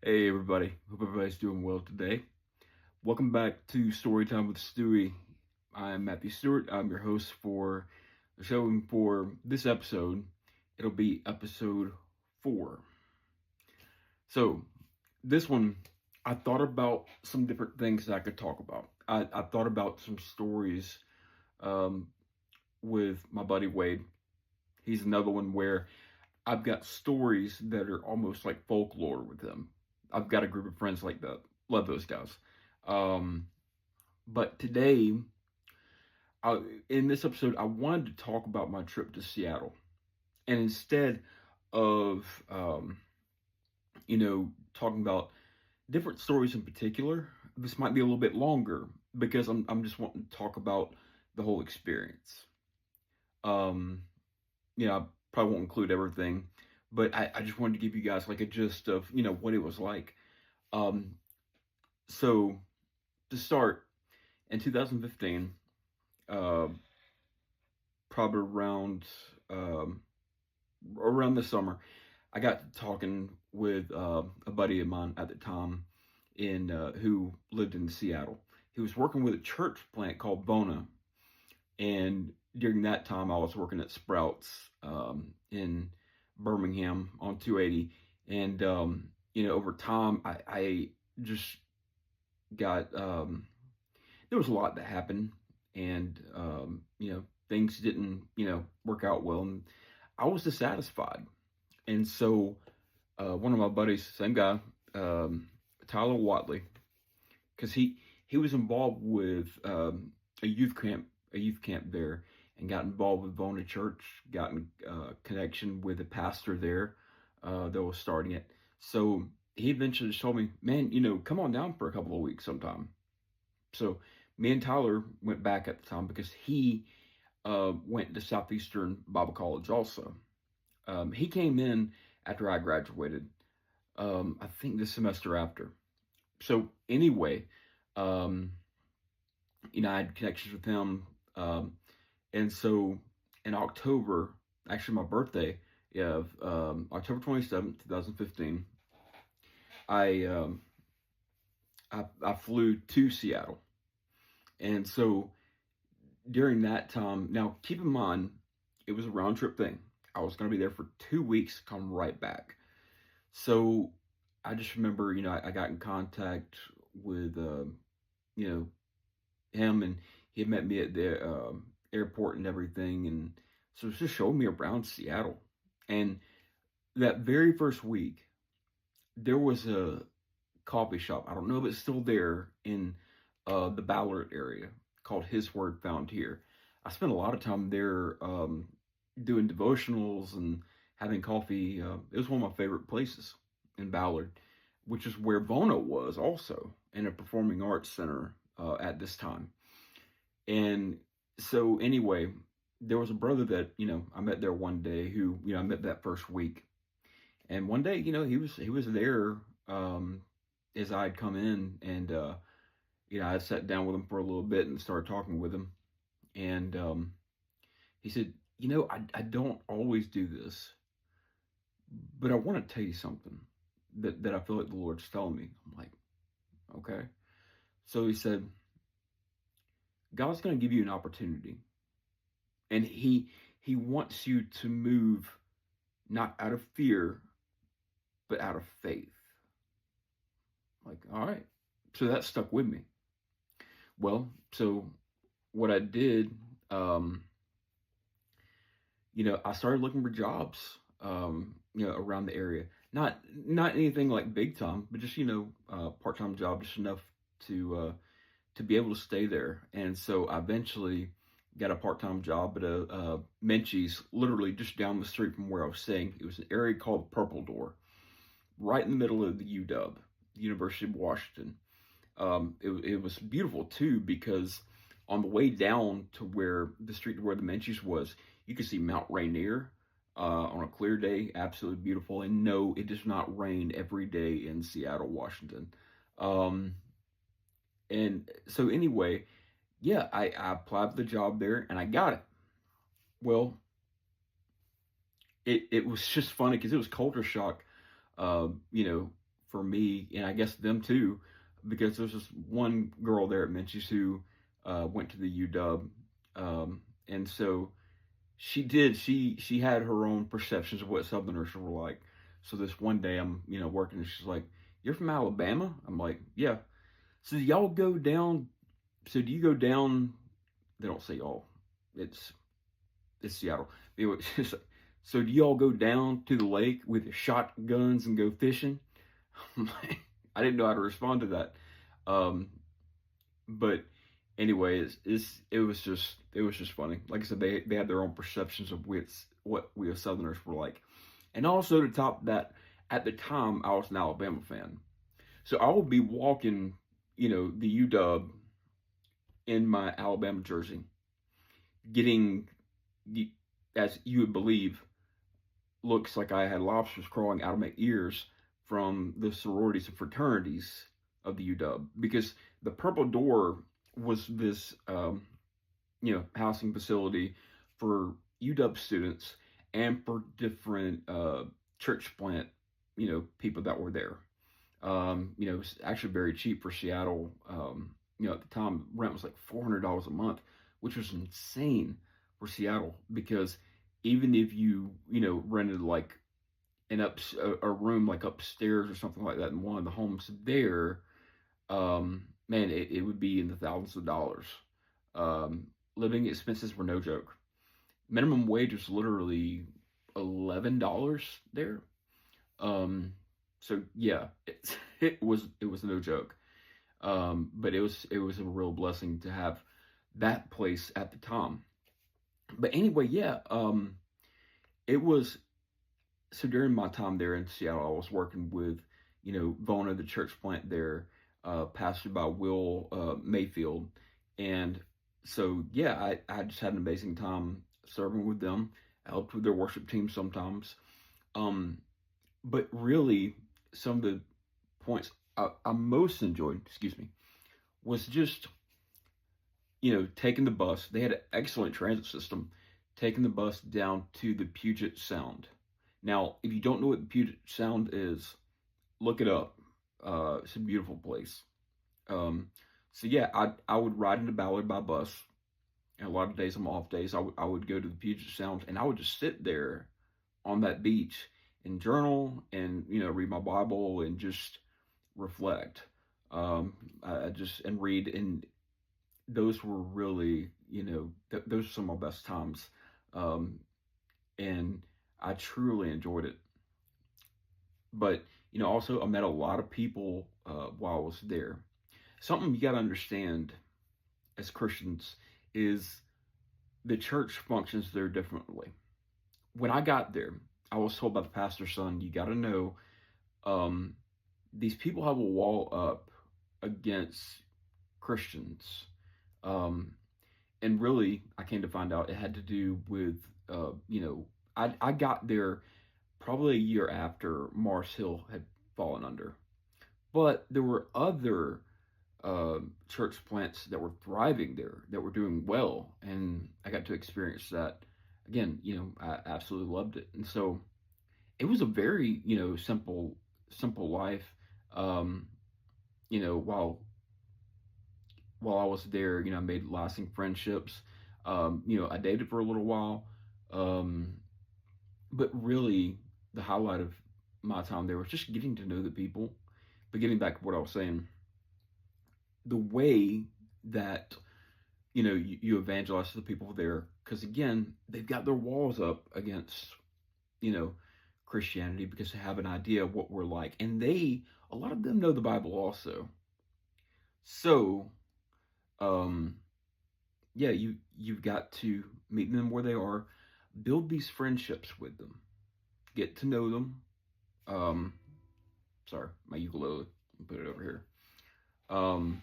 Hey everybody, hope everybody's doing well today. Welcome back to Storytime with Stewie. I'm Matthew Stewart. I'm your host for the show, and for this episode, it'll be episode 4. So, this one, I thought about some different things that I could talk about. I thought about some stories um, with my buddy Wade. He's another one where I've got stories that are almost like folklore with him. I've got a group of friends like that. Love those guys. Um, but today, I, in this episode, I wanted to talk about my trip to Seattle. And instead of, talking about different stories in particular, this might be a little bit longer because I'm just wanting to talk about the whole experience. Um, I probably won't include everything, but I just wanted to give you guys like a gist of, what it was like. Um, so to start, in 2015, uh, probably um, around the summer, I got to talking with a buddy of mine at the time in who lived in Seattle. He was working with a church plant called Bona, and during that time, I was working at Sprouts in Birmingham on 280, and over time, I just got there was a lot that happened, and things didn't work out well, and I was dissatisfied. And so one of my buddies, same guy, um, Tyler Watley, because he was involved with a youth camp a youth camp there, and got involved with Bona Church, got in connection with a pastor there that was starting it. So he eventually just told me, man, come on down for a couple of weeks sometime. So me and Tyler went back at the time because he went to Southeastern Bible College also. He came in after I graduated, I think the semester after. So anyway, um, I had connections with him. And so in October, actually my birthday, yeah, October 27th, 2015, I, um, I flew to Seattle. And so during that time, now keep in mind, it was a round trip thing. I was going to be there for 2 weeks, come right back. So I just remember, I got in contact with, you know, him, and he had met me at the airport and everything. And so it's just showing me around Seattle. And that very first week, there was a coffee shop. I don't know if it's still there in the Ballard area called His Word Found Here. I spent a lot of time there doing devotionals and having coffee. It was one of my favorite places in Ballard, which is where Bona was also in a performing arts center at this time. And so, anyway, there was a brother that I met there one day who I met that first week, and one day he was there as I'd come in, and I sat down with him for a little bit and started talking with him, and he said, I don't always do this, but I want to tell you something that I feel like the Lord's telling me. I'm like, okay. So he said, God's going to give you an opportunity, and he wants you to move not out of fear, but out of faith. Like, all right. So that stuck with me. Well, so what I did, um, I started looking for jobs, around the area. Not anything like big time, but just part time job, just enough to be able to stay there. And so I eventually got a part time job at a Menchie's, literally just down the street from where I was staying. It was an area called Purple Door, right in the middle of the UW, University of Washington. It was beautiful too because on the way down to where the street where the Menchie's was, you could see Mount Rainier on a clear day, absolutely beautiful. And no, it does not rain every day in Seattle, Washington. Um, and so anyway, yeah, I applied for the job there and I got it. Well, it was just funny because it was culture shock, uh, you know, for me, and I guess them too, because there's this one girl there at Menchie's who went to the UW, and so she had her own perceptions of what Southerners were like. So this one day I'm working, and she's like, "You're from Alabama?" I'm like, "Yeah." So do y'all go down? So do you go down? They don't say y'all. It's Seattle. Anyway, so do y'all go down to the lake with your shotguns and go fishing? I didn't know how to respond to that. Um, but anyway, it was just funny. Like I said, they had their own perceptions of what we as Southerners were like, and also to top that, at the time I was an Alabama fan, so I would be walking, the UW in my Alabama jersey, getting, as you would believe, looks like I had lobsters crawling out of my ears from the sororities and fraternities of the UW, because the Purple Door was this housing facility for UW students and for different church plant people that were there. It was actually very cheap for Seattle. At the time, rent was like $400 a month, which was insane for Seattle, because even if you rented like a room like upstairs or something like that in one of the homes there, man, it would be in the thousands of dollars. Living expenses were no joke. Minimum wage was literally $11 there. So yeah, it was no joke. But it was a real blessing to have that place at the time. But anyway, yeah, it was, so during my time there in Seattle, I was working with, Vona, the church plant there, pastored by Will Mayfield. And so, yeah, I just had an amazing time serving with them. I helped with their worship team sometimes. But really, some of the points I most enjoyed, excuse me, was just, taking the bus. They had an excellent transit system, taking the bus down to the Puget Sound. Now, if you don't know what the Puget Sound is, look it up. It's a beautiful place. So yeah, I would ride into Ballard by bus. And a lot of days, I'm off days, I would go to the Puget Sound, and I would just sit there on that beach and journal and read my Bible and just reflect. I just and read, and those were really those are some of my best times, and I truly enjoyed it. But also I met a lot of people while I was there. Something you got to understand as Christians is the church functions there differently. When I got there, I was told by the pastor's son, you got to know, these people have a wall up against Christians. And really, I came to find out it had to do with, I got there probably a year after Mars Hill had fallen under. But there were other church plants that were thriving there, that were doing well, and I got to experience that. Again, I absolutely loved it, and so it was a very simple life. Um, while I was there, I made lasting friendships. I dated for a little while, um, but really the highlight of my time there was just getting to know the people. But getting back to what I was saying, the way that you evangelize to the people there, because again, they've got their walls up against you know Christianity, because they have an idea of what we're like, and a lot of them know the Bible also. So um yeah, you've got to meet them where they are, build these friendships with them, get to know them. um Sorry, my ukulele, put it over here. um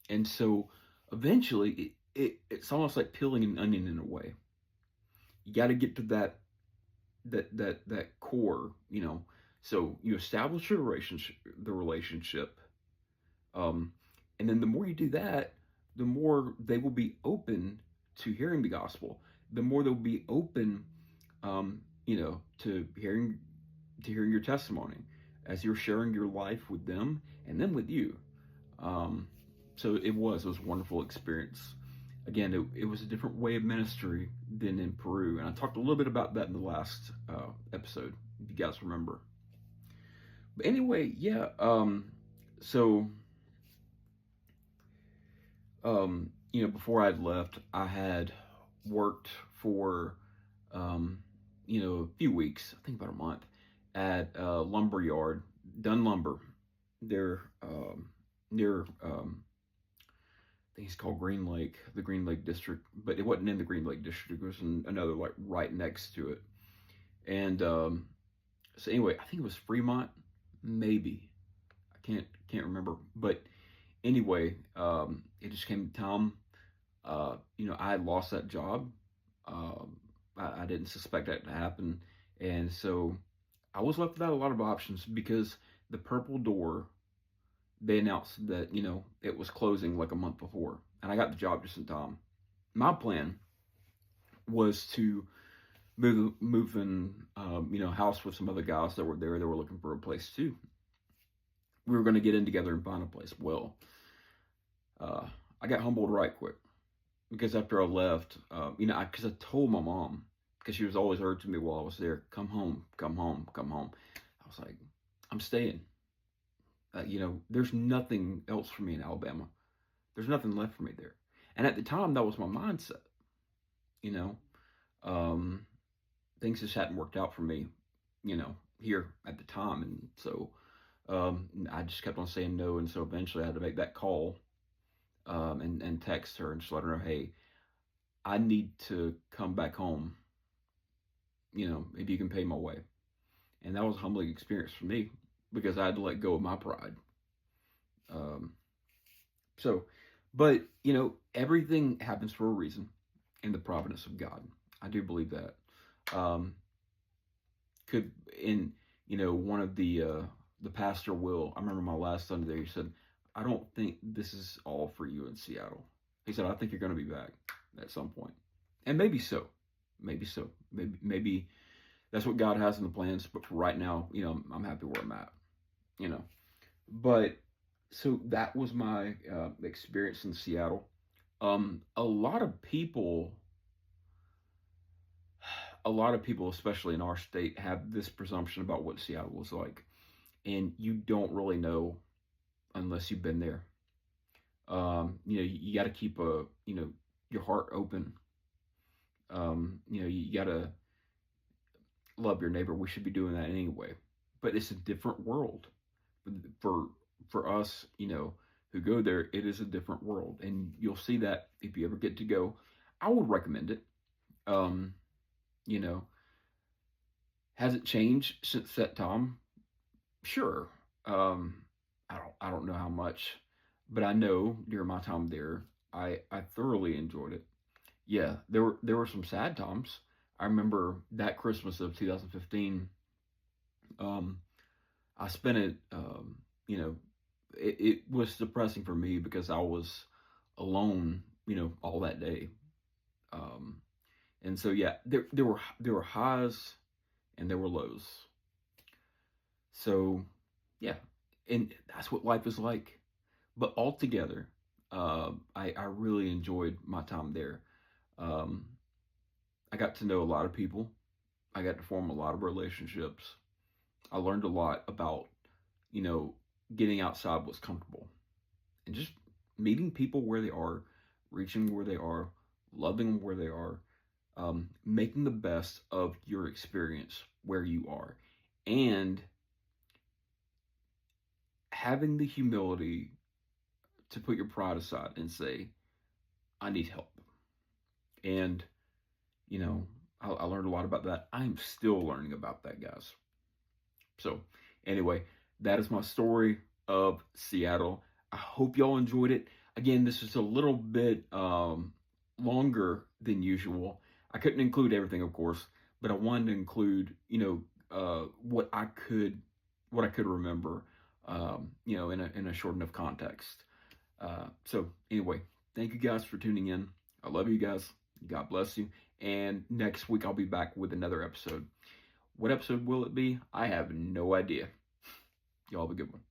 and so eventually it's almost like peeling an onion in a way. You got to get to that core. So you establish the relationship, um and then the more you do that, the more they will be open to hearing the gospel, the more they'll be open, to hearing your testimony, as you're sharing your life with them and then with you. Um, so it was a wonderful experience. Again, it was a different way of ministry than in Peru, and I talked a little bit about that in the last episode, if you guys remember. But anyway, yeah. So before I'd left, I had worked for a few weeks, I think about a month, at a lumber yard, Dunn Lumber. They're near, I think it's called Green Lake, the Green Lake District, but it wasn't in the Green Lake District. It was in another, like, right next to it. And so anyway, I think it was Fremont, maybe. I can't remember. But anyway, it just came to time. I had lost that job. I didn't suspect that to happen. And so I was left without a lot of options because the Purple Door, they announced that, it was closing like a month before. And I got the job just in time. My plan was to move in, house with some other guys that were there. They were looking for a place too. We were going to get in together and find a place. Well, I got humbled right quick because after I left, because I told my mom, because she was always urging me while I was there, come home, come home, come home. I was like, I'm staying. There's nothing else for me in Alabama. There's nothing left for me there. And at the time, that was my mindset. Things just hadn't worked out for me, here at the time. And so I just kept on saying no. And so eventually I had to make that call and text her and just let her know, hey, I need to come back home. Maybe you can pay my way. And that was a humbling experience for me because I had to let go of my pride. But everything happens for a reason in the providence of God. I do believe that. One of the pastor Will, I remember my last Sunday there, he said, I don't think this is all for you in Seattle. He said, I think you're going to be back at some point. And maybe so. Maybe that's what God has in the plans. But for right now, I'm happy where I'm at, But so that was my experience in Seattle. A lot of people, especially in our state, have this presumption about what Seattle was like. And you don't really know unless you've been there. You got to keep your heart open. You got to love your neighbor. We should be doing that anyway. But it's a different world. For us, who go there, it is a different world. And you'll see that if you ever get to go. I would recommend it. Has it changed since that time? Sure. I don't know how much, but I know during my time there, I thoroughly enjoyed it. Yeah, there were some sad times. I remember that Christmas of 2015. I spent it. It was depressing for me because I was alone. All that day. And so yeah, there were highs and there were lows. So yeah, and that's what life is like. But altogether, I really enjoyed my time there. I got to know a lot of people. I got to form a lot of relationships. I learned a lot about, getting outside what's comfortable and just meeting people where they are, reaching where they are, loving where they are, making the best of your experience where you are, and having the humility to put your pride aside and say, I need help. And, I learned a lot about that. I'm still learning about that, guys. So anyway, that is my story of Seattle. I hope y'all enjoyed it. Again, this is a little bit longer than usual. I couldn't include everything, of course, but I wanted to include, what I could remember, in a short enough context. So anyway, thank you guys for tuning in. I love you guys. God bless you. And next week I'll be back with another episode. What episode will it be? I have no idea. Y'all have a good one.